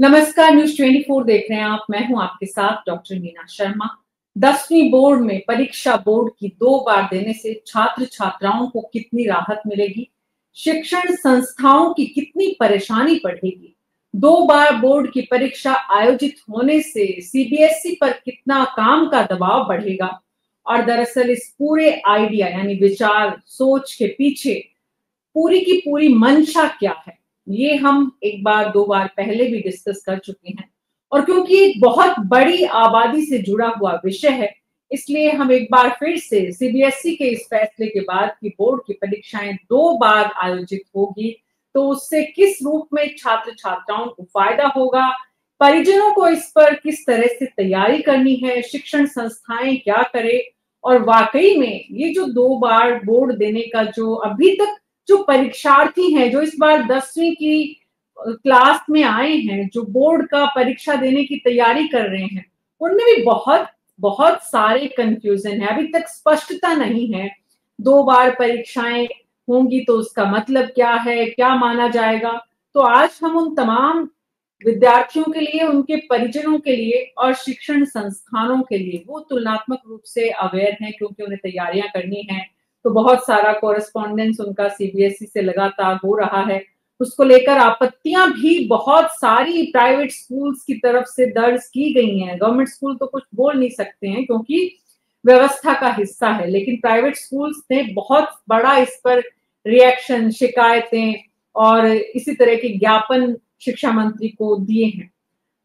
नमस्कार, न्यूज 24 देख रहे हैं आप। मैं हूं आपके साथ डॉक्टर मीना शर्मा। 10वीं बोर्ड में परीक्षा बोर्ड की 2 बार देने से छात्र छात्राओं को कितनी राहत मिलेगी, शिक्षण संस्थाओं की कितनी परेशानी बढ़ेगी, 2 बार बोर्ड की परीक्षा आयोजित होने से सीबीएसई पर कितना काम का दबाव बढ़ेगा और दरअसल इस पूरे आइडिया यानी विचार सोच के पीछे पूरी की पूरी मंशा क्या है, ये हम एक बार 2 बार पहले भी डिस्कस कर चुके हैं। और क्योंकि एक बहुत बड़ी आबादी से जुड़ा हुआ विषय है, इसलिए हम एक बार फिर से सीबीएसई के इस फैसले के बाद कि बोर्ड की परीक्षाएं 2 बार आयोजित होगी, तो उससे किस रूप में छात्र छात्राओं को फायदा होगा, परिजनों को इस पर किस तरह से तैयारी करनी है, शिक्षण संस्थाएं क्या करें और वाकई में ये जो 2 बार बोर्ड देने का जो अभी तक जो परीक्षार्थी हैं, जो इस बार 10वीं की क्लास में आए हैं, जो बोर्ड का परीक्षा देने की तैयारी कर रहे हैं, उनमें भी बहुत बहुत सारे कंफ्यूजन है। अभी तक स्पष्टता नहीं है। 2 बार परीक्षाएं होंगी तो उसका मतलब क्या है, क्या माना जाएगा। तो आज हम उन तमाम विद्यार्थियों के लिए, उनके परिजनों के लिए और शिक्षण संस्थानों के लिए वो तुलनात्मक रूप से अवेयर हैं, क्योंकि उन्हें तैयारियां करनी है। तो बहुत सारा कोरेस्पॉन्डेंस उनका सीबीएसई से लगातार हो रहा है। उसको लेकर आपत्तियां भी बहुत सारी प्राइवेट स्कूल्स की तरफ से दर्ज की गई हैं। गवर्नमेंट स्कूल तो कुछ बोल नहीं सकते हैं क्योंकि व्यवस्था का हिस्सा है, लेकिन प्राइवेट स्कूल्स ने बहुत बड़ा इस पर रिएक्शन, शिकायतें और इसी तरह के ज्ञापन शिक्षा मंत्री को दिए हैं।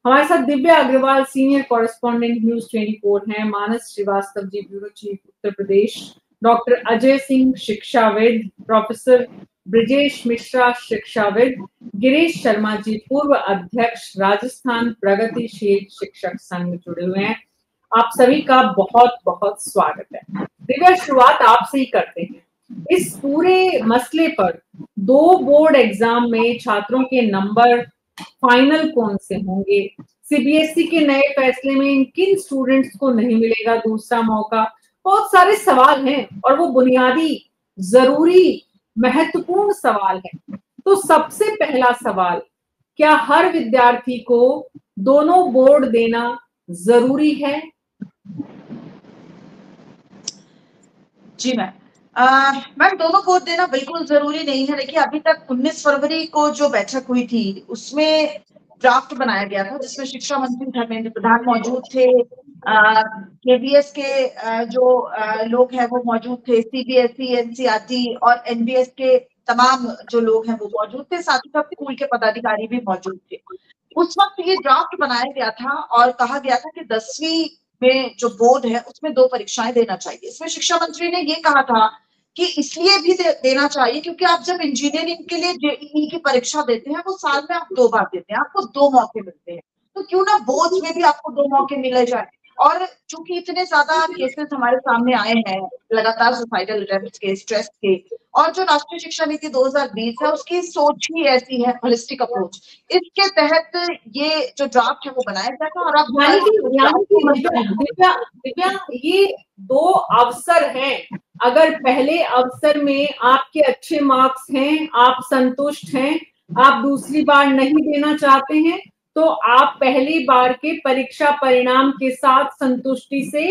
हमारे साथ Divya Agrawal senior correspondent news 24 हैं, Manas Shrivastava ji bureau chief Uttar Pradesh, doctor Ajay Singh शिक्षाविद, प्रोफेसर ब्रिजेश मिश्रा शिक्षाविद, गिरीश शर्मा जी पूर्व अध्यक्ष राजस्थान प्रगतिशील शिक्षक संघ जुड़े हुए हैं। आप सभी का बहुत बहुत स्वागत है। दिव्या, शुरुआत आपसे ही करते हैं। इस पूरे मसले पर 2 बोर्ड एग्जाम में छात्रों के नंबर फाइनल कौन से होंगे, सीबीएसई के नए फैसले में किन स्टूडेंट्स को नहीं मिलेगा दूसरा मौका, बहुत सारे सवाल हैं और वो बुनियादी, जरूरी, महत्वपूर्ण सवाल है। तो सबसे पहला सवाल, क्या हर विद्यार्थी को दोनों बोर्ड देना जरूरी है? जी मैम दोनों बोर्ड देना बिल्कुल जरूरी नहीं है। देखिए, अभी तक 19 फरवरी को जो बैठक हुई थी उसमें ड्राफ्ट बनाया गया था जिसमें शिक्षा मंत्री धर्मेंद्र प्रधान मौजूद थे, केबीएस के जो लोग हैं वो मौजूद थे, सीबीएसई, एनसीईआरटी और एनबीएस के तमाम जो लोग हैं वो मौजूद थे, साथ ही साथ स्कूल के पदाधिकारी भी मौजूद थे। उस वक्त ये ड्राफ्ट बनाया गया था और कहा गया था कि 10वीं में जो बोर्ड है उसमें 2 परीक्षाएं देना चाहिए। इसमें शिक्षा मंत्री ने ये कहा था कि इसलिए भी देना चाहिए क्योंकि आप जब इंजीनियरिंग के लिए जेईई की परीक्षा देते हैं वो साल में आप 2 बार देते हैं, आपको 2 मौके मिलते हैं, तो क्यों ना बोर्ड में भी आपको 2 मौके मिले जाए। और चूंकि इतने ज्यादा केसेस हमारे सामने आए हैं लगातार सुसाइडल अटेम्प्ट्स के, स्ट्रेस के, और जो राष्ट्रीय शिक्षा नीति 2020 है उसकी सोच ही ऐसी है, होलिस्टिक अप्रोच, इसके तहत ये जो ड्राफ्ट है वो बनाया गया था। और अब दिव्या, ये 2 अवसर हैं। अगर पहले अवसर में आपके अच्छे मार्क्स हैं, आप संतुष्ट हैं, आप दूसरी बार नहीं देना चाहते हैं, तो आप पहली बार के परीक्षा परिणाम के साथ संतुष्टि से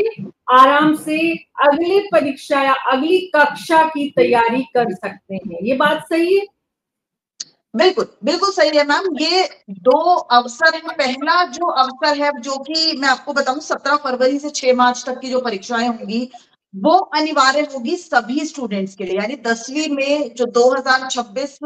आराम से अगली परीक्षा या अगली कक्षा की तैयारी कर सकते हैं। ये बात सही है? बिल्कुल बिल्कुल सही है मैम। ये 2 अवसर है। पहला जो अवसर है जो कि मैं आपको बताऊं 17 फरवरी से 6 मार्च तक की जो परीक्षाएं होंगी वो अनिवार्य होगी सभी स्टूडेंट्स के लिए, यानी 10वीं में जो 2026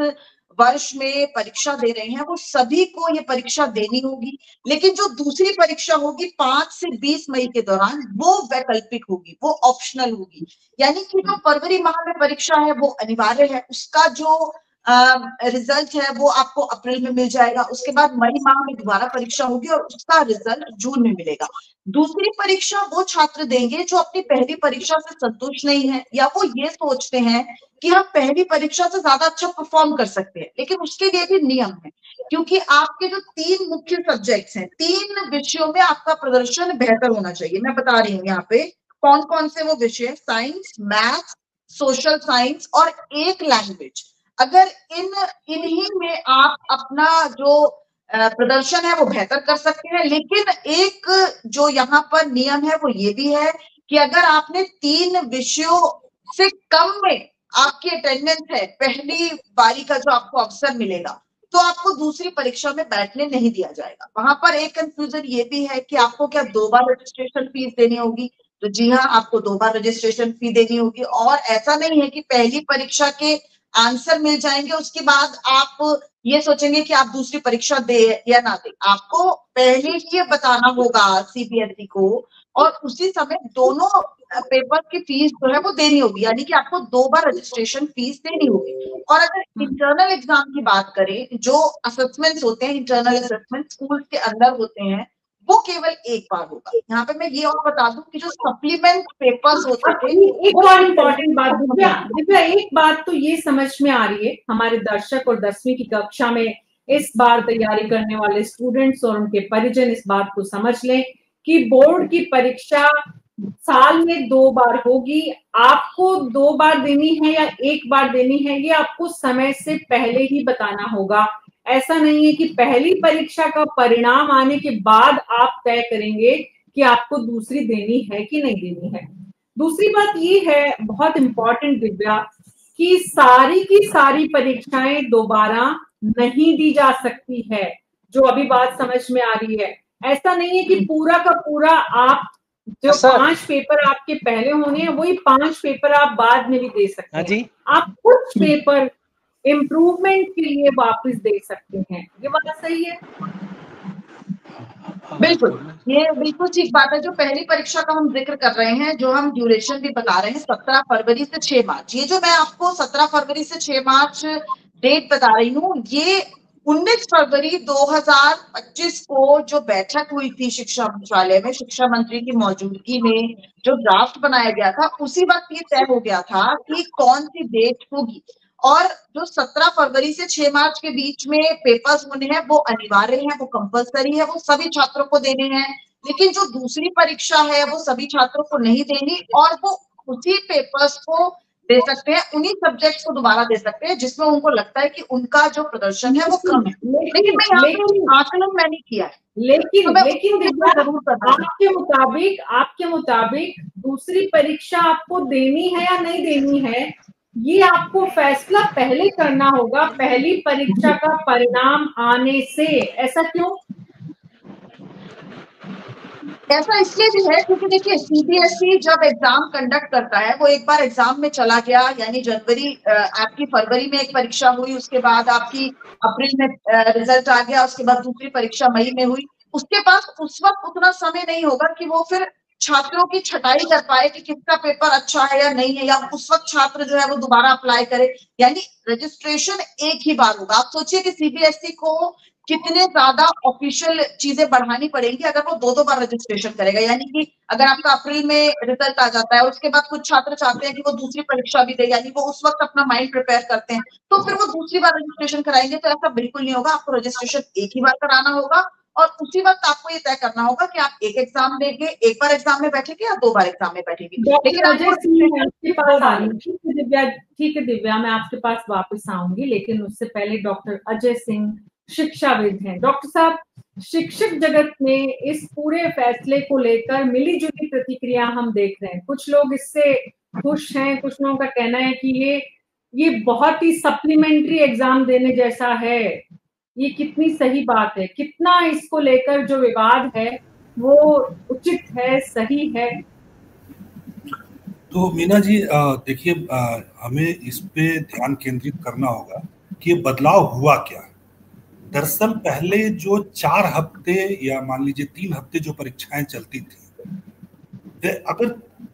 वर्ष में परीक्षा दे रहे हैं वो सभी को ये परीक्षा देनी होगी। लेकिन जो दूसरी परीक्षा होगी 5 से 20 मई के दौरान वो वैकल्पिक होगी, वो ऑप्शनल होगी। यानी कि जो फरवरी माह में परीक्षा है वो अनिवार्य है, उसका जो रिजल्ट है वो आपको अप्रैल में मिल जाएगा। उसके बाद मई माह में दोबारा परीक्षा होगी और उसका रिजल्ट जून में मिलेगा। दूसरी परीक्षा वो छात्र देंगे जो अपनी पहली परीक्षा से संतुष्ट नहीं है या वो ये सोचते हैं कि हम पहली परीक्षा से ज्यादा अच्छा परफॉर्म कर सकते हैं, लेकिन उसके लिए भी नियम है, क्योंकि आपके जो 3 मुख्य सब्जेक्ट्स हैं, 3 विषयों में आपका प्रदर्शन बेहतर होना चाहिए। मैं बता रही हूँ यहाँ पे कौन कौन से वो विषय, साइंस, मैथ, सोशल साइंस और एक लैंग्वेज। अगर इन्हीं में आप अपना जो प्रदर्शन है वो बेहतर कर सकते हैं। लेकिन एक जो यहाँ पर नियम है वो ये भी है कि अगर आपने 3 विषयों से कम में आपकी अटेंडेंस है पहली बारी का जो आपको अवसर मिलेगा, तो आपको दूसरी परीक्षा में बैठने नहीं दिया जाएगा। वहां पर एक कंफ्यूजन ये भी है कि आपको क्या 2 बार रजिस्ट्रेशन फीस देनी होगी? तो जी हाँ, आपको 2 बार रजिस्ट्रेशन फी देनी होगी। और ऐसा नहीं है कि पहली परीक्षा के आंसर मिल जाएंगे उसके बाद आप ये सोचेंगे कि आप दूसरी परीक्षा दे या ना दे। आपको पहले ही ये बताना होगा सीबीएसई को, और उसी समय दोनों पेपर की फीस जो है वो देनी होगी, यानी कि आपको 2 बार रजिस्ट्रेशन फीस देनी होगी। और अगर इंटरनल एग्जाम की बात करें, जो असेसमेंट्स होते हैं, इंटरनल असेसमेंट स्कूल के अंदर होते हैं, वो केवल एक बार होगा। यहाँ पे मैं ये और बता दूं कि जो सप्लीमेंट पेपर्स होते थे, एक और इम्पोर्टेंट बात दिव्या, दिव्या एक बात तो ये समझ में आ रही है हमारे दर्शक और 10वीं की कक्षा में इस बार तैयारी करने वाले स्टूडेंट्स और उनके परिजन इस बात को समझ लें कि बोर्ड की परीक्षा साल में 2 बार होगी। आपको 2 बार देनी है या 1 बार देनी है, ये आपको समय से पहले ही बताना होगा। ऐसा नहीं है कि पहली परीक्षा का परिणाम आने के बाद आप तय करेंगे कि आपको दूसरी देनी है कि नहीं देनी है। दूसरी बात ये है, बहुत इंपॉर्टेंट दिव्या, कि सारी की सारी परीक्षाएं दोबारा नहीं दी जा सकती है। जो अभी बात समझ में आ रही है, ऐसा नहीं है कि पूरा का पूरा आप जो 5 पेपर आपके पहले होने हैं वही 5 पेपर आप बाद में भी दे सकते हैं। आप कुछ पेपर इम्प्रूवमेंट के लिए वापस दे सकते हैं। ये बात सही है? बिल्कुल, ये बिल्कुल ठीक बात है। जो पहली परीक्षा का हम जिक्र कर रहे हैं, जो हम ड्यूरेशन भी बता रहे हैं, 17 फरवरी से 6 मार्च, ये जो मैं आपको 17 फरवरी से 6 मार्च डेट बता रही हूँ, ये 19 फरवरी 2025 को जो बैठक हुई थी शिक्षा मंत्रालय में, शिक्षा मंत्री की मौजूदगी में जो ड्राफ्ट बनाया गया था, उसी वक्त ये तय हो गया था कि कौन सी डेट होगी। और जो 17 फरवरी से 6 मार्च के बीच में पेपर्स होने हैं वो अनिवार्य है, वो कंपलसरी है, वो सभी छात्रों को देने हैं। लेकिन जो दूसरी परीक्षा है वो सभी छात्रों को नहीं देनी, और वो उसी पेपर्स को दे सकते हैं, उन्हीं सब्जेक्ट्स को दोबारा दे सकते हैं जिसमें उनको लगता है कि उनका जो प्रदर्शन है वो कम है। लेकिन मैं यहाँ पे आकलन मैंने किया है, लेकिन तो लेकिन आपके मुताबिक दूसरी परीक्षा आपको देनी है या नहीं देनी है, ये आपको फैसला पहले करना होगा, पहली परीक्षा का परिणाम आने से। ऐसा क्यों? ऐसा इसलिए भी है क्योंकि देखिए, सीबीएसई जब एग्जाम कंडक्ट करता है, वो एक बार एग्जाम में चला गया, यानी जनवरी आपकी फरवरी में एक परीक्षा हुई, उसके बाद आपकी अप्रैल में रिजल्ट आ गया, उसके बाद दूसरी परीक्षा मई में हुई। उसके पास उस वक्त उतना समय नहीं होगा कि वो फिर छात्रों की छटाई कर पाए कि किसका पेपर अच्छा है या नहीं है, या उस वक्त छात्र जो है वो दोबारा अप्लाई करे। यानी रजिस्ट्रेशन एक ही बार होगा। आप सोचिए कि सीबीएसई को कितने ज्यादा ऑफिशियल चीजें बढ़ानी पड़ेंगी अगर वो 2 बार रजिस्ट्रेशन करेगा। यानी कि अगर आपका अप्रैल में रिजल्ट आ जाता है, उसके बाद कुछ छात्र चाहते हैं कि वो दूसरी परीक्षा भी दे, यानी वो उस वक्त अपना माइंड प्रिपेयर करते हैं, तो फिर वो दूसरी बार रजिस्ट्रेशन कराएंगे। तो ऐसा बिल्कुल नहीं होगा। आपको रजिस्ट्रेशन एक ही बार कराना होगा, और उसी वक्त आपको ये तय करना होगा कि आप एक एग्जाम देंगे, एक बार एग्जाम में बैठेंगे या 2 बार एग्जाम में बैठेंगे। लेकिन आपके पास आ रही, ठीक है दिव्या, मैं आपके पास वापस आऊंगी, लेकिन उससे पहले डॉक्टर अजय सिंह शिक्षाविद हैं। डॉक्टर साहब, शिक्षक जगत में इस पूरे फैसले को लेकर मिलीजुली प्रतिक्रिया हम देख रहे हैं। कुछ लोग इससे खुश हैं, कुछ लोगों का कहना है कि ये बहुत ही सप्लीमेंट्री एग्जाम देने जैसा है। ये कितनी सही बात है? कितना इसको लेकर जो विवाद है वो उचित है, सही है? तो मीना जी, देखिए, हमें इस पे ध्यान केंद्रित करना होगा कि ये बदलाव हुआ क्या। दरअसल पहले जो 4 हफ्ते या मान लीजिए 3 हफ्ते जो परीक्षाएं चलती थी, अगर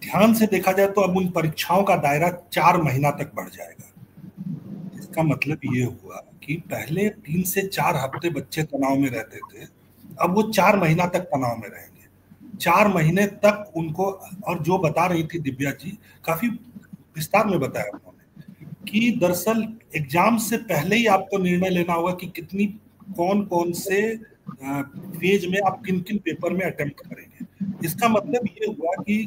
ध्यान से देखा जाए तो अब उन परीक्षाओं का दायरा 4 महीना तक बढ़ जाएगा। इसका मतलब ये हुआ कि पहले 3 से 4 हफ्ते बच्चे तनाव में रहते थे, अब वो 4 महीना तक तनाव में रहेंगे। 4 महीने तक उनको, और जो बता रही थी दिव्या जी, काफी विस्तार में बताया उन्होंने कि दरअसल एग्जाम से पहले ही आपको निर्णय लेना होगा कि कितनी कौन से फेज में आप किन किन पेपर में अटेम्प्ट करेंगे। इसका मतलब ये हुआ कि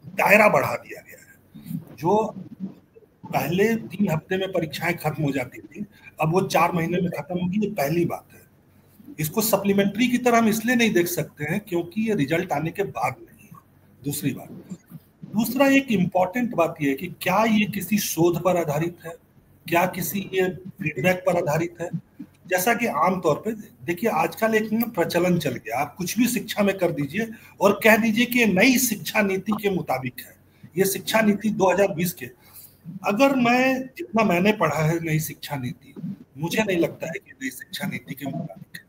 दायरा बढ़ा दिया गया है। जो पहले 3 हफ्ते में परीक्षाएं खत्म हो जाती थी, अब वो 4 महीने में खत्म होगी। ये पहली बात है। इसको सप्लीमेंट्री की तरह हम इसलिए नहीं देख सकते हैं क्योंकि ये रिजल्ट आने के बाद नहीं है। दूसरी बात, दूसरा एक इम्पॉर्टेंट बात यह है कि क्या ये किसी शोध पर आधारित है, क्या किसी ये फीडबैक पर आधारित है। जैसा कि आमतौर पे देखिए आजकल एक ना प्रचलन चल गया, आप कुछ भी शिक्षा में कर दीजिए और कह दीजिए कि नई शिक्षा नीति के मुताबिक है, ये शिक्षा नीति 2020 के। अगर जितना मैंने पढ़ा है नई शिक्षा नीति, मुझे नहीं लगता है कि नई शिक्षा नीति के मुताबिक है।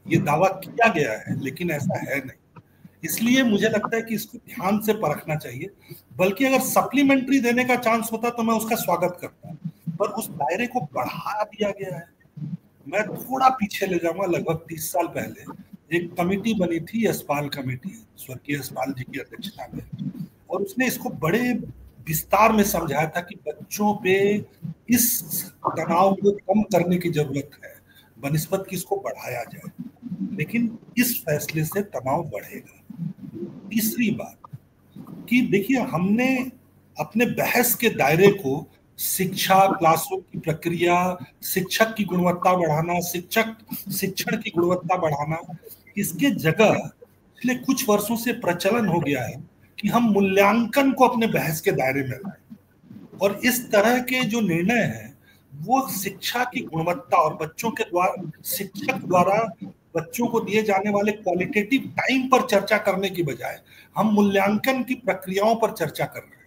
ये दावा किया गया है लेकिन ऐसा है नहीं, इसलिए मुझे लगता है कि इसको ध्यान से परखना चाहिए। बल्कि अगर सप्लीमेंट्री देने का चांस होता तो मैं उसका स्वागत करता, पर उस दायरे को बढ़ा दिया गया है। मैं थोड़ा पीछे ले जाऊंगा, लगभग 30 साल पहले एक कमेटी बनी थी, यशपाल कमेटी, स्वर्गीय यशपाल जी की अध्यक्षता में, और उसने इसको बड़े विस्तार में समझाया था कि बच्चों पे इस तनाव को कम करने की जरूरत है बनिस्बत कि इसको बढ़ाया जाए, लेकिन इस फैसले से तनाव बढ़ेगा। तीसरी बात कि देखिए हमने अपने बहस के दायरे को शिक्षा, क्लासरूम की प्रक्रिया, शिक्षक की गुणवत्ता बढ़ाना, शिक्षण की गुणवत्ता बढ़ाना, इसके जगह पिछले कुछ वर्षों से प्रचलन हो गया है कि हम मूल्यांकन को अपने बहस के दायरे में लाएं। और इस तरह के जो निर्णय हैं वो शिक्षा की गुणवत्ता और बच्चों के द्वारा, शिक्षक द्वारा बच्चों को दिए जाने वाले क्वालिटेटिव टाइम पर चर्चा करने की बजाय हम मूल्यांकन की प्रक्रियाओं पर चर्चा कर रहे हैं।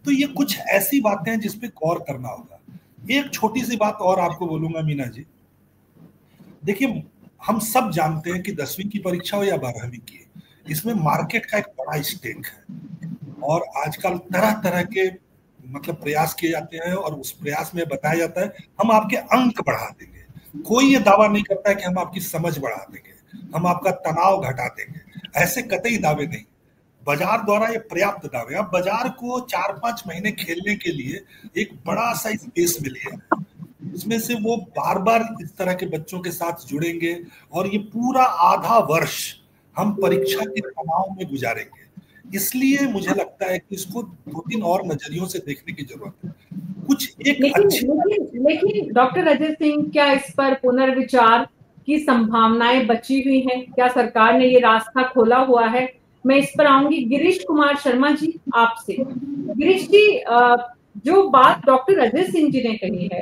तो ये कुछ ऐसी बातें हैं जिस पे गौर करना होगा। एक छोटी सी बात और आपको बोलूंगा मीना जी, देखिए हम सब जानते हैं कि 10वीं की परीक्षा हो या 12वीं की, इसमें मार्केट का एक बड़ा स्टेक है और आजकल तरह तरह के मतलब प्रयास किए जाते हैं और उस प्रयास में बताया जाता है हम आपके अंक बढ़ा देंगे। कोई ये दावा नहीं करता है कि हम आपकी समझ बढ़ा देंगे, हम आपका तनाव घटा देंगे, ऐसे कतई दावे नहीं। बाजार द्वारा ये पर्याप्त दावे। अब बाजार को 4-5 महीने खेलने के लिए एक बड़ा सा स्पेस मिल गया, इसमें से वो बार बार इस तरह के बच्चों के साथ जुड़ेंगे और ये पूरा आधा वर्ष हम परीक्षा के तनाव में गुजारेंगे। इसलिए मुझे लगता है कि इसको 2-3 और नजरियों से देखने की जरूरत है। कुछ एक लेकिन डॉक्टर अजय सिंह, क्या इस पर पुनर्विचार की संभावनाएं बची हुई हैं? क्या सरकार ने ये रास्ता खोला हुआ है? मैं इस पर आऊंगी गिरीश कुमार शर्मा जी आपसे। गिरीश जी, जो बात डॉक्टर अजय सिंह जी ने कही है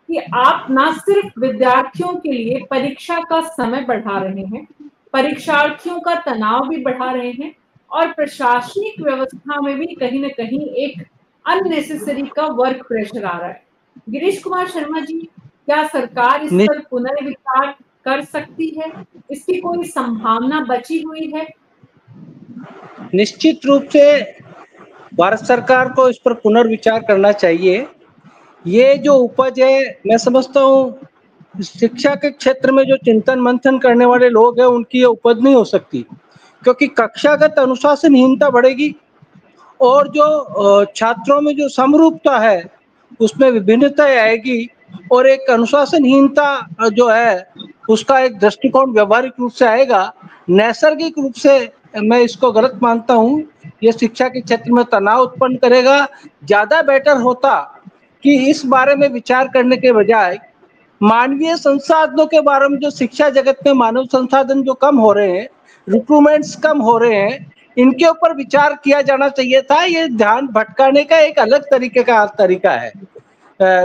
कि आप ना सिर्फ विद्यार्थियों के लिए परीक्षा का समय बढ़ा रहे हैं, परीक्षार्थियों का तनाव भी बढ़ा रहे हैं और प्रशासनिक व्यवस्था में भी कहीं ना कहीं एक अननेसेसरी का वर्क प्रेशर आ रहा है। गिरीश कुमार शर्मा जी, क्या सरकार इस पर पुनर्विचार कर सकती है? इसकी कोई संभावना बची हुई है? निश्चित रूप से भारत सरकार को इस पर पुनर्विचार करना चाहिए। ये जो उपज है, मैं समझता हूँ शिक्षा के क्षेत्र में जो चिंतन मंथन करने वाले लोग हैं उनकी ये उपज नहीं हो सकती, क्योंकि कक्षागत अनुशासनहीनता बढ़ेगी और जो छात्रों में जो समरूपता है उसमें विभिन्नता आएगी और एक अनुशासनहीनता जो है उसका एक दृष्टिकोण व्यावहारिक रूप से आएगा। नैसर्गिक रूप से मैं इसको गलत मानता हूँ, ये शिक्षा के क्षेत्र में तनाव उत्पन्न करेगा। ज्यादा बेटर होता कि इस बारे में विचार करने के बजाय मानवीय संसाधनों के बारे में, जो शिक्षा जगत में मानव संसाधन जो कम हो रहे हैं, रिक्रूटमेंट्स कम हो रहे हैं, इनके ऊपर विचार किया जाना चाहिए था। ये ध्यान भटकाने का एक अलग तरीका है।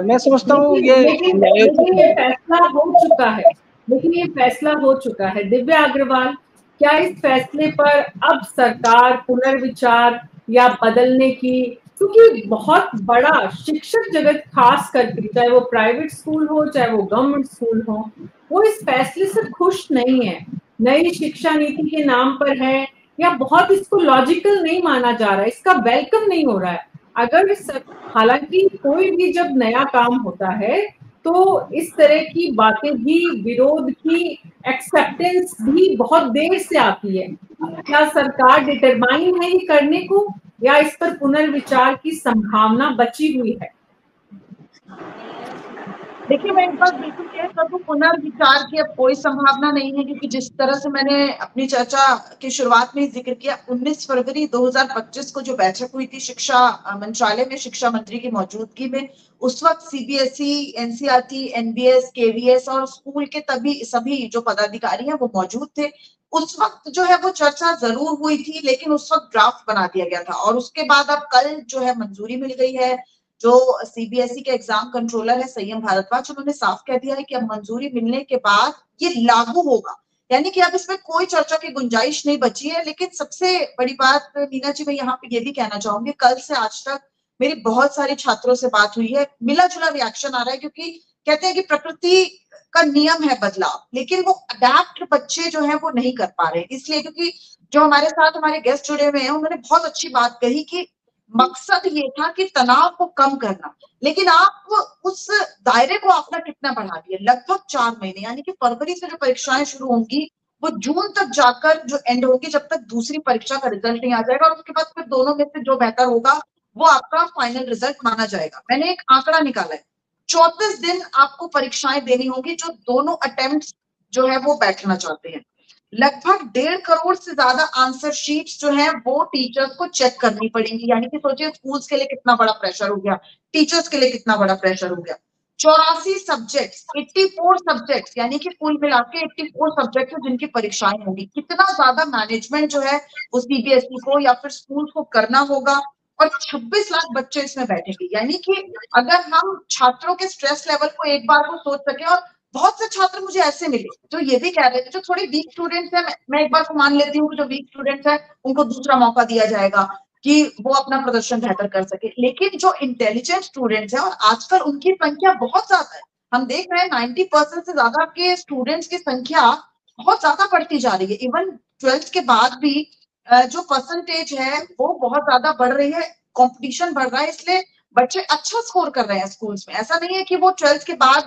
मैं समझता हूँ ये फैसला हो चुका है, लेकिन ये फैसला हो चुका है। दिव्या अग्रवाल, क्या इस फैसले पर अब सरकार पुनर्विचार या बदलने की, क्योंकि बहुत बड़ा शिक्षक जगत खास करके, चाहे वो प्राइवेट स्कूल हो चाहे वो गवर्नमेंट स्कूल हो, वो इस फैसले से खुश नहीं है। नई शिक्षा नीति के नाम पर है या बहुत इसको लॉजिकल नहीं माना जा रहा है, इसका वेलकम नहीं हो रहा है। अगर हालांकि कोई भी जब नया काम होता है तो इस तरह की बातें भी, विरोध की एक्सेप्टेंस भी बहुत देर से आती है। क्या सरकार डिटरमाइन है ये करने को या इस पर पुनर्विचार की संभावना बची हुई है? देखिए, मैं एक बात बिल्कुल कह सकूं, पुनर्विचार की अब कोई संभावना नहीं है, क्योंकि जिस तरह से मैंने अपनी चर्चा की शुरुआत में जिक्र किया, 19 फरवरी 2025 को जो बैठक हुई थी शिक्षा मंत्रालय में शिक्षा मंत्री की मौजूदगी में, उस वक्त सीबीएसई, एनसीईआरटी, एनबीएस, केवीएस और स्कूल के सभी जो पदाधिकारी हैं वो मौजूद थे। उस वक्त जो है वो चर्चा जरूर हुई थी, लेकिन उस वक्त ड्राफ्ट बना दिया गया था और उसके बाद अब कल जो है मंजूरी मिल गई है। जो सीबीएसई के एग्जाम कंट्रोलर है संयम भारद्वाज, उन्होंने साफ कह दिया है कि अब मंजूरी मिलने के बाद ये लागू होगा, यानी कि अब इसमें कोई चर्चा की गुंजाइश नहीं बची है। लेकिन सबसे बड़ी बात मीना जी, मैं यहाँ पे ये भी कहना चाहूंगी, कल से आज तक मेरी बहुत सारे छात्रों से बात हुई है, मिला जुला रिएक्शन आ रहा है, क्योंकि कहते हैं कि प्रकृति का नियम है बदलाव, लेकिन वो अडेप्ट बच्चे जो है वो नहीं कर पा रहे, इसलिए क्योंकि जो हमारे साथ हमारे गेस्ट जुड़े हुए हैं उन्होंने बहुत अच्छी बात कही कि मकसद ये था कि तनाव को कम करना, लेकिन आप उस दायरे को आपने कितना बढ़ा दिया, लगभग 4 महीने, यानी कि फरवरी से जो परीक्षाएं शुरू होंगी वो जून तक जाकर जो एंड होगी, जब तक दूसरी परीक्षा का रिजल्ट नहीं आ जाएगा, और उसके बाद फिर दोनों में से जो बेहतर होगा वो आपका फाइनल रिजल्ट माना जाएगा। मैंने एक आंकड़ा निकाला है, 34 दिन आपको परीक्षाएं देनी होगी जो दोनों अटेम्प्ट जो है वो बैठना चाहते हैं। लगभग 1.5 करोड़ से ज्यादा आंसर शीट्स जो है वो टीचर्स को चेक करनी पड़ेंगी, यानी कि सोचिए स्कूल्स के लिए कितना बड़ा प्रेशर हो गया, टीचर्स के लिए कितना बड़ा प्रेशर हो गया। 84 सब्जेक्ट्स, 84 सब्जेक्ट्स, यानी कि कुल मिला के 84 सब्जेक्ट जिनकी परीक्षाएं होंगी। कितना ज्यादा मैनेजमेंट जो है वो सीबीएसई को या फिर स्कूल को करना होगा, और 26 लाख बच्चे इसमें बैठेंगे, यानी कि अगर हम छात्रों के स्ट्रेस लेवल को एक बार को सोच सके, और बहुत से छात्र मुझे ऐसे मिले जो ये भी कह रहे थे, जो थोड़े वीक स्टूडेंट्स हैं, मैं एक बार को मान लेती हूँ कि जो वीक स्टूडेंट्स हैं उनको दूसरा मौका दिया जाएगा कि वो अपना प्रदर्शन बेहतर कर सके, लेकिन जो इंटेलिजेंट स्टूडेंट्स हैं, और आजकल उनकी संख्या बहुत ज्यादा है, हम देख रहे हैं 90% से ज्यादा के स्टूडेंट्स की संख्या बहुत ज्यादा बढ़ती जा रही है। इवन 12th के बाद भी जो परसेंटेज है वो बहुत ज्यादा बढ़ रही है, कंपटीशन बढ़ रहा है, इसलिए बच्चे अच्छा स्कोर कर रहे हैं स्कूल्स में। ऐसा नहीं है कि वो 12th के बाद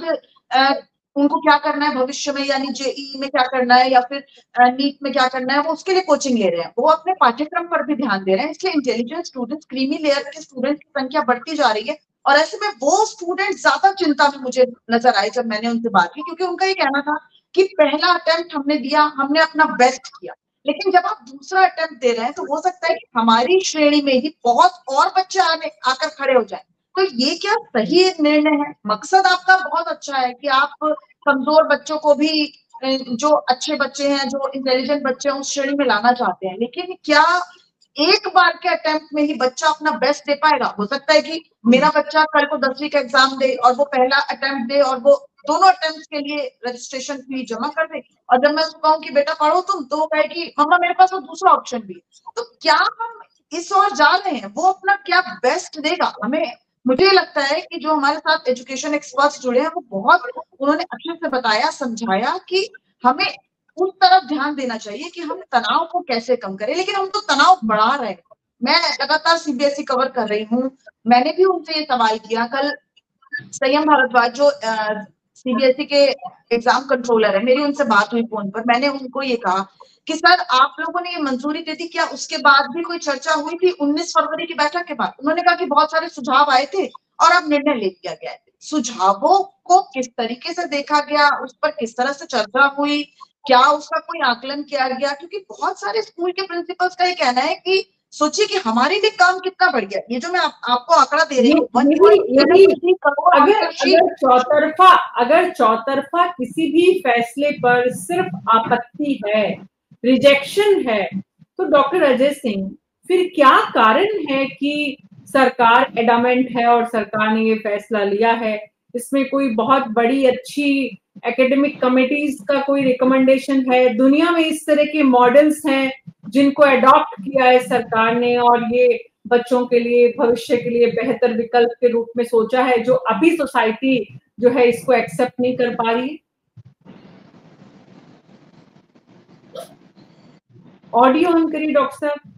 उनको क्या करना है भविष्य में, यानी जेईई में क्या करना है या फिर नीट में क्या करना है, वो उसके लिए कोचिंग ले रहे हैं, वो अपने पाठ्यक्रम पर भी ध्यान दे रहे हैं। इसलिए इंटेलिजेंट स्टूडेंट्स, क्रीमी लेयर के स्टूडेंट की संख्या बढ़ती जा रही है, और ऐसे में वो स्टूडेंट ज्यादा चिंता में मुझे नजर आए जब मैंने उनसे बात की, क्योंकि उनका ये कहना था कि पहला अटेम्प्ट हमने दिया, हमने अपना बेस्ट किया, लेकिन जब आप दूसरा अटेम्प्ट दे रहे हैं तो हो सकता है कि हमारी श्रेणी में ही बहुत और बच्चे आकर खड़े हो जाए, तो ये क्या सही निर्णय है? मकसद आपका बहुत अच्छा है कि आप कमजोर बच्चों को भी, जो अच्छे बच्चे हैं, जो इंटेलिजेंट बच्चे हैं, उस श्रेणी में लाना चाहते हैं, लेकिन क्या एक बार के अटेम्प्ट में ही बच्चा अपना बेस्ट दे पाएगा? हो सकता है कि मेरा बच्चा कल को 10वीं का एग्जाम दे और वो पहला अटेम्प्ट दे और वो दोनों अटेम्प्ट के लिए रजिस्ट्रेशन फी जमा कर दे, और जब मैं उसको कहूँ कि बेटा पढ़ो तुम, तो वो कहे कि मम्मा मेरे पास वो दूसरा ऑप्शन भी है। तो क्या हम इस ओर जा रहे हैं? वो अपना क्या बेस्ट देगा हमें? मुझे लगता है कि जो हमारे साथ एजुकेशन एक्सपर्ट्स जुड़े हैं वो बहुत, उन्होंने अच्छे से बताया, समझाया कि हमें उस तरफ ध्यान देना चाहिए कि हम तनाव को कैसे कम करें, लेकिन हम तो तनाव बढ़ा रहे हैं। मैं लगातार सीबीएसई कवर कर रही हूँ, मैंने भी उनसे ये सवाल किया। कल संयम भारद्वाज जो सीबीएसई के एग्जाम कंट्रोलर है, मेरी उनसे बात हुई फोन पर, मैंने उनको ये कहा कि सर आप लोगों ने ये मंजूरी दे दी, क्या उसके बाद भी कोई चर्चा हुई थी 19 फरवरी की बैठक के बाद? उन्होंने कहा कि बहुत सारे सुझाव आए थे और अब निर्णय ले लिया गया है। सुझावों को किस तरीके से देखा गया, उस पर किस तरह से चर्चा हुई, क्या उसका कोई आकलन किया गया? क्योंकि बहुत सारे स्कूल के प्रिंसिपल्स का ये कहना है कि सोचिए कि हमारे लिए काम कितना बढ़ गया। ये जो मैं आपको आंकड़ा दे रही हूँ, अगर चौतरफा किसी भी फैसले पर सिर्फ आपत्ति है, रिजेक्शन है, तो डॉक्टर अजय सिंह फिर क्या कारण है कि सरकार एडामेंट है और सरकार ने ये फैसला लिया है? इसमें कोई बहुत बड़ी अच्छी एकेडमिक कमिटीज का कोई रिकमेंडेशन है? दुनिया में इस तरह के मॉडल्स हैं जिनको अडॉप्ट किया है सरकार ने और ये बच्चों के लिए, भविष्य के लिए बेहतर विकल्प के रूप में सोचा है, जो अभी सोसाइटी जो है इसको एक्सेप्ट नहीं कर पा रही है। ऑडियो ऑन करिए डॉक्टर साहब।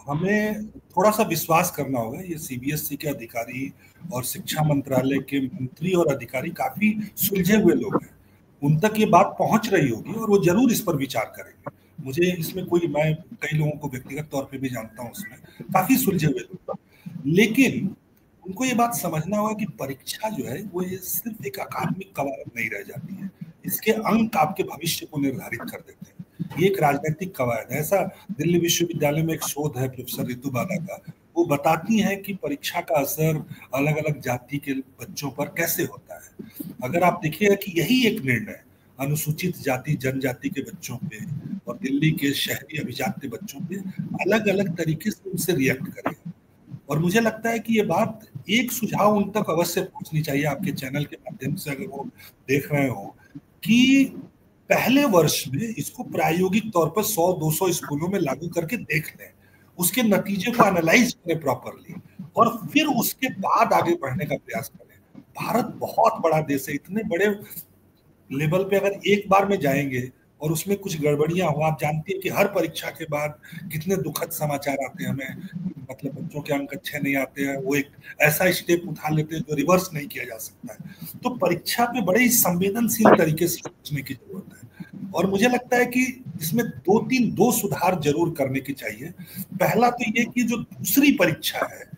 हमें थोड़ा सा विश्वास करना होगा, ये सीबीएसई के अधिकारी और शिक्षा मंत्रालय के मंत्री और अधिकारी काफी सुलझे हुए लोग हैं, उन तक ये बात पहुंच रही होगी और वो जरूर इस पर विचार करेंगे। मुझे इसमें कोई, मैं कई लोगों को व्यक्तिगत तौर पे भी जानता हूं, उसमें काफी सुलझे हुए लोग। लेकिन उनको ये बात समझना होगा कि परीक्षा जो है वो ये सिर्फ एक अकादमिक कवायद नहीं रह जाती है, इसके अंक आपके भविष्य को निर्धारित कर देते हैं। ये एक राजनीतिक कवायद है। ऐसा दिल्ली विश्वविद्यालय में एक शोध है प्रोफेसर रितु बाला का, वो बताती हैं कि परीक्षा का असर अलग अलग जाति के बच्चों पर कैसे होता है। अगर आप देखिएगा कि यही एक निर्णय अनुसूचित जाति जनजाति के बच्चों पे और दिल्ली के शहरी अभिजात्य बच्चों पे अलग अलग तरीके से उनसे रिएक्ट करेगा। और मुझे लगता है कि ये बात, एक सुझाव उन तक अवश्य पहुंचनी चाहिए आपके चैनल के माध्यम से, अगर वो देख रहे हो, कि पहले वर्ष में इसको प्रायोगिक तौर पर 100-200 स्कूलों में लागू करके देख लें, उसके नतीजे को एनालाइज करें प्रॉपरली, और फिर उसके बाद आगे बढ़ने का प्रयास करें। भारत बहुत बड़ा देश है, इतने बड़े लेवल पे अगर एक बार में जाएंगे और उसमें कुछ गड़बड़ियां हो, आप जानती हैं कि हर परीक्षा के बाद कितने दुखद समाचार आते हैं हमें, मतलब बच्चों के अंक अच्छे नहीं आते हैं, वो एक ऐसा स्टेप उठा लेते हैं जो रिवर्स नहीं किया जा सकता है। तो परीक्षा पे बड़े ही संवेदनशील तरीके से सोचने की जरूरत है, और मुझे लगता है कि इसमें दो सुधार जरूर करने की चाहिए। पहला तो ये कि जो दूसरी परीक्षा है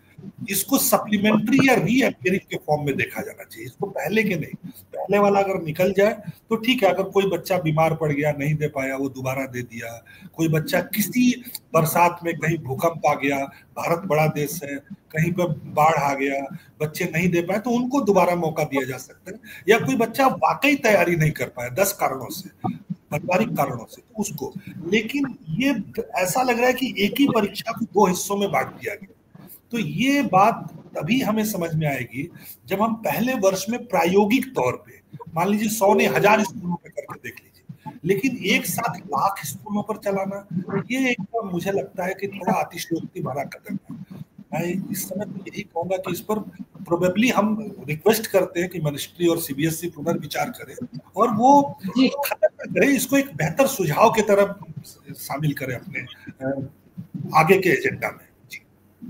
इसको सप्लीमेंट्री या री अपियरिंग के फॉर्म में देखा जाना चाहिए, इसको पहले के नहीं। पहले वाला अगर निकल जाए तो ठीक है, अगर कोई बच्चा बीमार पड़ गया नहीं दे पाया वो दोबारा दे दिया, कोई बच्चा किसी बरसात में कहीं भूकंप आ गया, भारत बड़ा देश है, कहीं पर बाढ़ आ गया, बच्चे नहीं दे पाए तो उनको दोबारा मौका दिया जा सकता है। या कोई बच्चा वाकई तैयारी नहीं कर पाया 10 कारणों से, पारिवारिक कारणों से, तो उसको। लेकिन ये ऐसा लग रहा है कि एक ही परीक्षा को 2 हिस्सों में बांट दिया गया। तो ये बात तभी हमें समझ में आएगी जब हम पहले वर्ष में प्रायोगिक तौर पे, मान लीजिए 100 ने 1000 स्कूलों पे करके देख लीजिए, लेकिन एक साथ लाख स्कूलों पर चलाना, ये एक तो मुझे लगता है कि थोड़ा अतिशयोक्ति भरा कदम है। मैं इस समय तो यही कहूंगा कि इस पर प्रोबेबली हम रिक्वेस्ट करते हैं कि मिनिस्ट्री और सीबीएसई पुनर्विचार करे और वो खत्म करे, इसको एक बेहतर सुझाव की तरफ शामिल करे अपने आगे के एजेंडा में।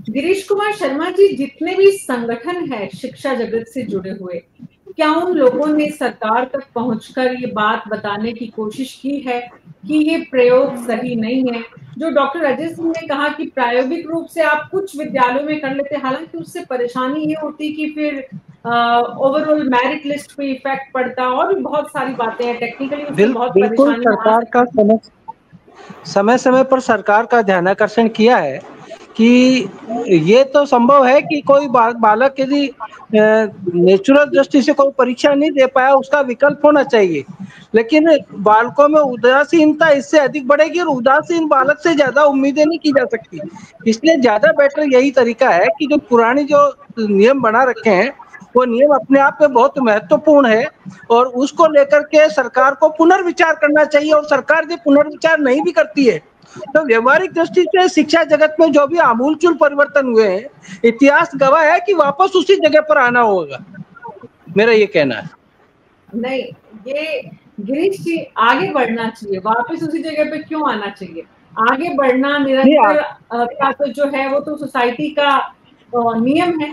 गिरीश कुमार शर्मा जी, जितने भी संगठन है शिक्षा जगत से जुड़े हुए, क्या उन लोगों ने सरकार तक पहुंचकर ये बात बताने की कोशिश की है कि ये प्रयोग सही नहीं है? जो डॉक्टर अजय सिंह ने कहा कि प्रायोगिक रूप से आप कुछ विद्यालयों में कर लेते, हालांकि उससे परेशानी ये होती कि फिर ओवरऑल मेरिट लिस्ट पे इफेक्ट पड़ता, और भी बहुत सारी बातें हैं, टेक्निकली उसमें बहुत परेशानी। सरकार का समय समय पर सरकार का ध्यानाकर्षण किया है कि ये तो संभव है कि कोई बालक यदि नेचुरल दृष्टि से कोई परीक्षा नहीं दे पाया, उसका विकल्प होना चाहिए, लेकिन बालकों में उदासीनता इससे अधिक बढ़ेगी और उदासीन बालक से ज्यादा उम्मीदें नहीं की जा सकती। इसलिए ज्यादा बेटर यही तरीका है कि जो पुराने जो नियम बना रखे हैं वो नियम अपने आप में बहुत महत्वपूर्ण है और उसको लेकर के सरकार को पुनर्विचार करना चाहिए। और सरकार जो पुनर्विचार नहीं भी करती है तो व्यवहारिक दृष्टि से शिक्षा जगत में जो भी आमूलचूल परिवर्तन हुए हैं, इतिहास गवाह है कि वापस उसी जगह पर आना होगा, मेरा ये कहना है। नहीं, ये गिरीश जी, आगे बढ़ना चाहिए, वापस उसी जगह पे क्यों आना चाहिए? आगे बढ़ना निरंतर का तो जो है वो तो सोसाइटी का नियम है,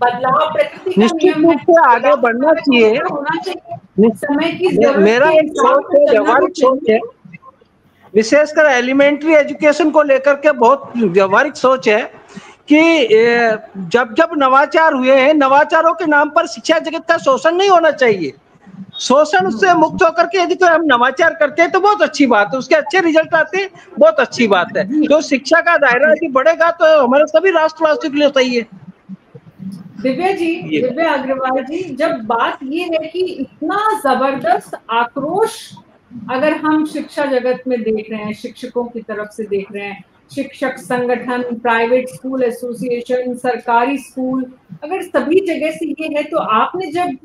बदलाव प्रकृति का नियम है, से आगे बढ़ना चाहिए, होना चाहिए समय की जरूरत। मेरा एक सोच है, व्यवहारिक सोच है, विशेषकर एलिमेंट्री एजुकेशन को लेकर के बहुत व्यवहारिक सोच है कि जब जब नवाचार हुए हैं, नवाचारों के नाम पर शिक्षा जगत का शोषण नहीं होना चाहिए। शोषण से मुक्त होकर के यदि कोई हम नवाचार करते हैं तो बहुत अच्छी बात है, उसके अच्छे रिजल्ट आते हैं, बहुत अच्छी बात है। तो शिक्षा का दायरा यदि बढ़ेगा तो हमारे सभी राष्ट्रवासियों के लिए सही है। दिव्या अग्रवाल जी, जब बात ये है कि इतना जबरदस्त आक्रोश अगर हम शिक्षा जगत में देख रहे हैं, शिक्षकों की तरफ से देख रहे हैं, शिक्षक संगठन, प्राइवेट स्कूल एसोसिएशन, सरकारी स्कूल, अगर सभी जगह से ये है, तो आपने जब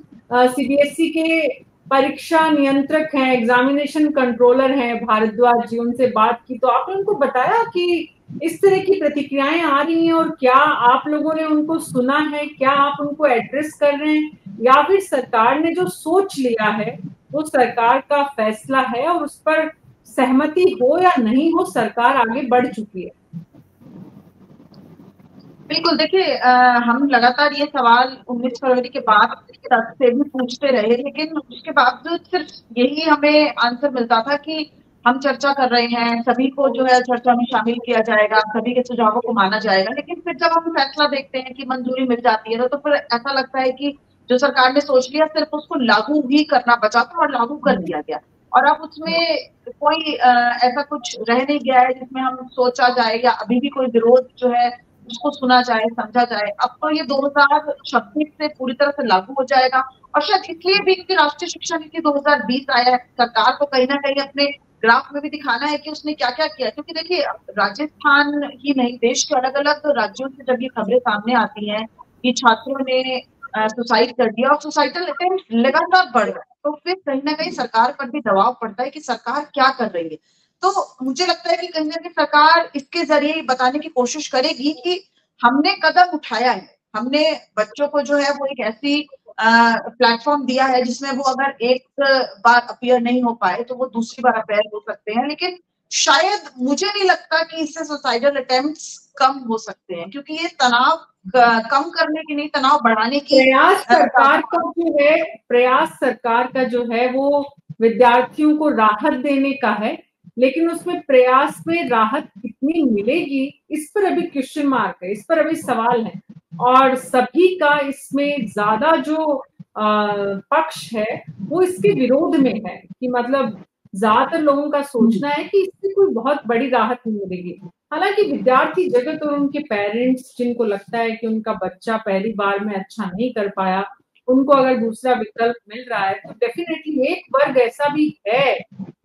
सीबीएसई के परीक्षा नियंत्रक हैं, एग्जामिनेशन कंट्रोलर हैं भारद्वाज जी, उनसे बात की तो आपने उनको बताया कि इस तरह की प्रतिक्रियाएं आ रही हैं, और क्या आप लोगों ने उनको सुना है, क्या आप उनको एड्रेस कर रहे हैं, या फिर सरकार ने जो सोच लिया है वो सरकार का फैसला है और उस पर सहमति हो या नहीं हो, सरकार आगे बढ़ चुकी है? बिल्कुल, देखिए हम लगातार ये सवाल 19 फरवरी के बाद से भी पूछते रहे, लेकिन उसके बावजूद सिर्फ यही हमें आंसर मिलता था कि हम चर्चा कर रहे हैं, सभी को जो है चर्चा में शामिल किया जाएगा, सभी के सुझावों को माना जाएगा, लेकिन फिर जब हम फैसला देखते हैं कि मंजूरी मिल जाती है तो फिर ऐसा लगता है कि जो सरकार ने सोच लिया सिर्फ उसको लागू ही करना बचा था और लागू कर दिया गया, और अब उसमें कोई ऐसा कुछ रह नहीं गया है जिसमें हम सोचा जाए या अभी भी कोई विरोध जो है उसको सुना जाए, समझा जाए। अब तो ये 2026 से पूरी तरह से लागू हो जाएगा, और शायद इसलिए भी क्योंकि राष्ट्रीय शिक्षा नीति 2020 आया है, सरकार को कहीं ना कहीं अपने ग्राफ में भी दिखाना है कि उसने क्या क्या किया। क्योंकि देखिए राजस्थान ही नहीं, देश के अलग अलग राज्यों से जब ये खबरें सामने आती हैं कि छात्रों ने सुसाइड कर दिया और सुसाइडल अटेम्प्ट लगातार बढ़ रहा है, तो फिर कहीं ना कहीं सरकार पर भी दबाव पड़ता है कि सरकार क्या कर रही है। तो मुझे लगता है कि कहीं ना कहीं सरकार इसके जरिए बताने की कोशिश करेगी कि हमने कदम उठाया है, हमने बच्चों को जो है वो एक ऐसी प्लेटफॉर्म दिया है जिसमें वो अगर एक बार अपीयर नहीं हो पाए तो वो दूसरी बार अपीयर हो सकते हैं। लेकिन शायद मुझे नहीं लगता कि इससे सुसाइडल अटेम्प्ट्स कम हो सकते हैं, क्योंकि ये तनाव कम करने की नहीं, तनाव बढ़ाने की प्रयास सरकार का जो है वो विद्यार्थियों को राहत देने का है, लेकिन उसमें प्रयास में राहत कितनी मिलेगी इस पर अभी क्वेश्चन मार्क है, इस पर अभी सवाल है। और सभी का इसमें ज्यादा जो पक्ष है वो इसके विरोध में है कि मतलब ज्यादातर लोगों का सोचना है कि इससे कोई बहुत बड़ी राहत नहीं मिलेगी। हालांकि विद्यार्थी जगत और उनके पेरेंट्स जिनको लगता है कि उनका बच्चा पहली बार में अच्छा नहीं कर पाया, उनको अगर दूसरा विकल्प मिल रहा है तो डेफिनेटली एक वर्ग ऐसा भी है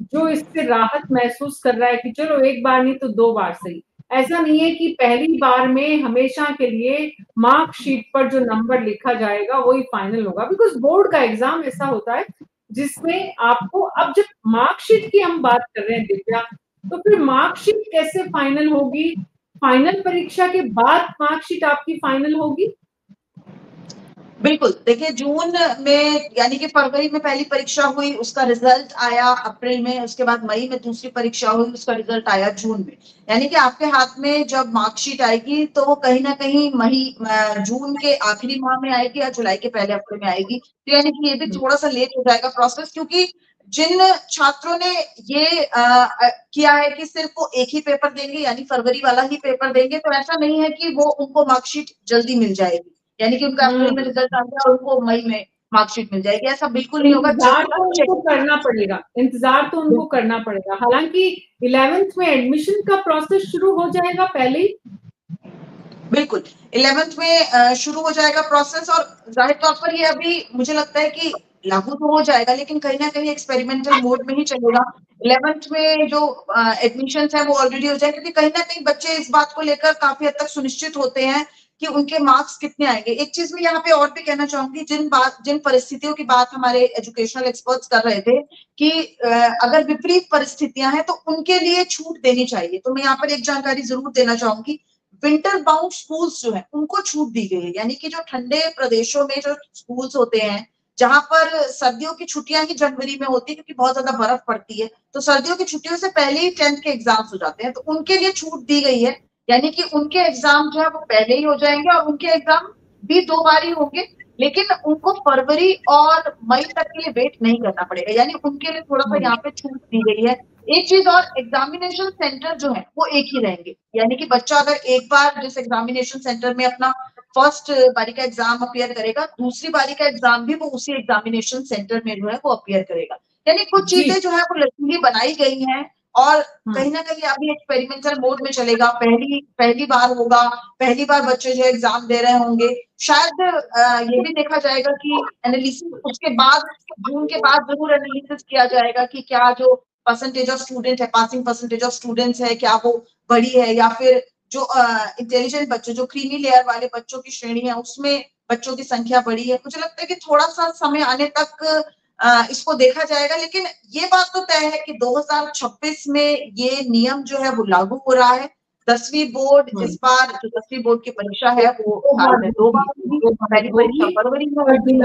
जो इससे राहत महसूस कर रहा है कि चलो एक बार नहीं तो 2 बार सही। ऐसा नहीं है कि पहली बार में हमेशा के लिए मार्कशीट पर जो नंबर लिखा जाएगा वही फाइनल होगा, बिकॉज बोर्ड का एग्जाम ऐसा होता है जिसमें आपको, अब जब मार्कशीट की हम बात कर रहे हैं दिव्या, तो फिर मार्कशीट कैसे फाइनल होगी? फाइनल परीक्षा के बाद मार्कशीट आपकी फाइनल होगी? बिल्कुल, देखिए जून में यानी कि फरवरी में पहली परीक्षा हुई, उसका रिजल्ट आया अप्रैल में, उसके बाद मई में दूसरी परीक्षा हुई, उसका रिजल्ट आया जून में। यानी कि आपके हाथ में जब मार्कशीट आएगी तो वो कहीं ना कहीं जून के आखिरी माह में आएगी या जुलाई के पहले हफ्ते में आएगी। तो यानी कि ये भी थोड़ा सा लेट हो जाएगा प्रोसेस, क्योंकि जिन छात्रों ने ये किया है कि सिर्फ वो एक ही पेपर देंगे यानी फरवरी वाला ही पेपर देंगे, तो ऐसा नहीं है कि वो उनको मार्कशीट जल्दी मिल जाएगी, यानी कि उनका अप्रैल में रिजल्ट आ गया और उनको मई में मार्कशीट मिल जाएगी, ऐसा बिल्कुल नहीं होगा। इंतजार तो उनको करना पड़ेगा। हालांकि 11th में एडमिशन का प्रोसेस शुरू हो जाएगा पहले ही। बिल्कुल 11th में शुरू हो जाएगा प्रोसेस, और जाहिर तौर पर ये अभी मुझे लगता है कि लागू तो हो जाएगा लेकिन कहीं ना कहीं एक्सपेरिमेंटल मोड में ही चलेगा। 11th में जो एडमिशन है वो ऑलरेडी हो जाएगा, क्योंकि कहीं ना कहीं बच्चे इस बात को लेकर काफी हद तक सुनिश्चित होते हैं कि उनके मार्क्स कितने आएंगे। एक चीज मैं यहाँ पे और भी कहना चाहूंगी, जिन परिस्थितियों की बात हमारे एजुकेशनल एक्सपर्ट्स कर रहे थे कि अगर विपरीत परिस्थितियां हैं तो उनके लिए छूट देनी चाहिए, तो मैं यहाँ पर एक जानकारी जरूर देना चाहूंगी। विंटर बाउंड स्कूल्स जो है उनको छूट दी गई है, यानी कि जो ठंडे प्रदेशों में जो स्कूल्स होते हैं जहां पर सर्दियों की छुट्टियां ही जनवरी में होती है क्योंकि बहुत ज्यादा बर्फ पड़ती है, तो सर्दियों की छुट्टियों से पहले ही 10th के एग्जाम्स हो जाते हैं, तो उनके लिए छूट दी गई है। यानी कि उनके एग्जाम जो है वो पहले ही हो जाएंगे और उनके एग्जाम भी 2 बार ही होंगे, लेकिन उनको फरवरी और मई तक के लिए वेट नहीं करना पड़ेगा, यानी उनके लिए थोड़ा सा यहाँ पे छूट दी गई है। एक चीज और, एग्जामिनेशन सेंटर जो है वो एक ही रहेंगे, यानी कि बच्चा अगर एक बार जिस एग्जामिनेशन सेंटर में अपना फर्स्ट बारी का एग्जाम अपीयर करेगा, दूसरी बारी का एग्जाम भी वो उसी एग्जामिनेशन सेंटर में जो है वो अपीयर करेगा। यानी कुछ चीजें जो है वो लचीली बनाई गई हैं और कहीं ना कहीं अभी एक्सपेरिमेंटल मोड में चलेगा। पहली बार होगा, पहली बार बच्चे जो एग्जाम दे रहे होंगे, शायद ये भी देखा जाएगा कि एनालिसिस उसके बाद जून के बाद जरूर एनालिसिस किया जाएगा कि क्या जो परसेंटेज ऑफ स्टूडेंट है, पासिंग परसेंटेज ऑफ स्टूडेंट्स है, क्या वो बड़ी है, या फिर जो इंटेलिजेंट बच्चे, जो क्रीमी लेयर वाले बच्चों की श्रेणी है उसमें बच्चों की संख्या बढ़ी है। मुझे लगता है कि थोड़ा सा समय आने तक इसको देखा जाएगा, लेकिन ये बात तो तय है कि 2026 में ये नियम जो है वो लागू हो रहा है। 10वीं बोर्ड इस बार जो 10वीं बोर्ड की परीक्षा है वो साल में 2 बार होगी, पहली परीक्षा फरवरी में होगी।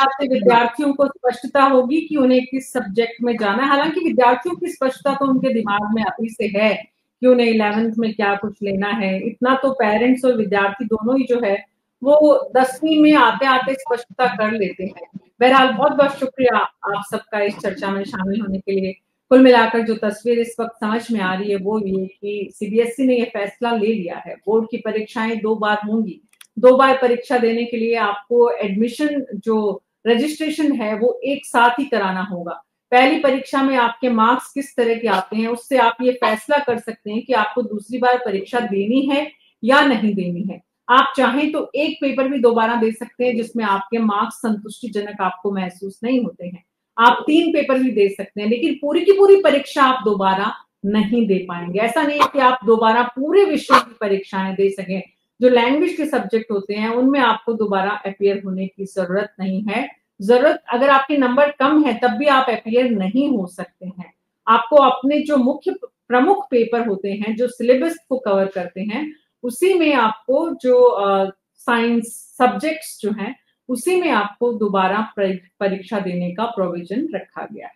आते विद्यार्थियों को स्पष्टता होगी कि उन्हें किस सब्जेक्ट में जाना है। हालांकि विद्यार्थियों की स्पष्टता तो उनके दिमाग में अभी से है कि उन्हें 11th में क्या कुछ लेना है, इतना तो पेरेंट्स और विद्यार्थी दोनों ही जो है वो 10वीं में आते आते स्पष्टता कर लेते हैं। बहरहाल बहुत बहुत शुक्रिया आप सबका इस चर्चा में शामिल होने के लिए। कुल मिलाकर जो तस्वीर इस वक्त समझ में आ रही है वो ये कि सीबीएसई ने ये फैसला ले लिया है, बोर्ड की परीक्षाएं 2 बार होंगी। 2 बार परीक्षा देने के लिए आपको एडमिशन जो रजिस्ट्रेशन है वो एक साथ ही कराना होगा। पहली परीक्षा में आपके मार्क्स किस तरह के आते हैं उससे आप ये फैसला कर सकते हैं कि आपको दूसरी बार परीक्षा देनी है या नहीं देनी है। आप चाहें तो एक पेपर भी दोबारा दे सकते हैं जिसमें आपके मार्क्स संतुष्टिजनक आपको महसूस नहीं होते हैं। आप 3 पेपर भी दे सकते हैं, लेकिन पूरी की पूरी परीक्षा आप दोबारा नहीं दे पाएंगे। ऐसा नहीं है कि आप दोबारा पूरे विषय की परीक्षाएं दे सकें। जो लैंग्वेज के सब्जेक्ट होते हैं उनमें आपको दोबारा अपीयर होने की जरूरत नहीं है। जरूरत अगर आपके नंबर कम है तब भी आप अपीयर नहीं हो सकते हैं। आपको अपने जो मुख्य प्रमुख पेपर होते हैं जो सिलेबस को कवर करते हैं उसी में आपको जो साइंस सब्जेक्ट्स जो हैं उसी में आपको दोबारा परीक्षा देने का प्रोविजन रखा गया है।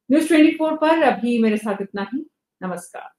न्यूज़ 24 पर अभी मेरे साथ इतना ही। नमस्कार।